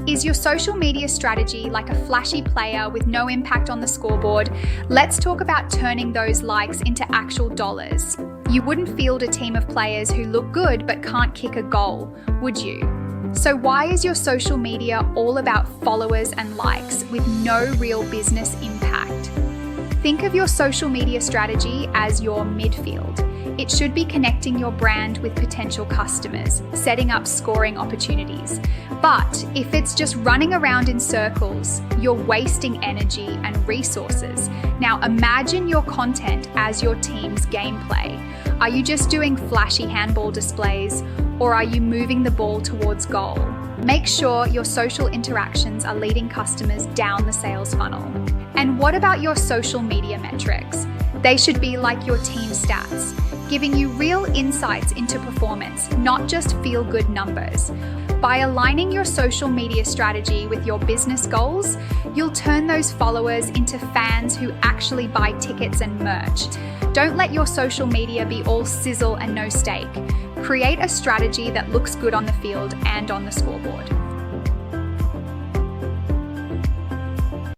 Is your social media strategy like a flashy player with no impact on the scoreboard? Let's talk about turning those likes into actual dollars. You wouldn't field a team of players who look good but can't kick a goal, would you? So why is your social media all about followers and likes with no real business impact? Think of your social media strategy as your midfield. It should be connecting your brand with potential customers, setting up scoring opportunities. But if it's just running around in circles, you're wasting energy and resources. Now imagine your content as your team's gameplay. Are you just doing flashy handball displays, or are you moving the ball towards goal? Make sure your social interactions are leading customers down the sales funnel. And what about your social media metrics? They should be like your team stats, giving you real insights into performance, not just feel-good numbers. By aligning your social media strategy with your business goals, you'll turn those followers into fans who actually buy tickets and merch. Don't let your social media be all sizzle and no steak. Create a strategy that looks good on the field and on the scoreboard.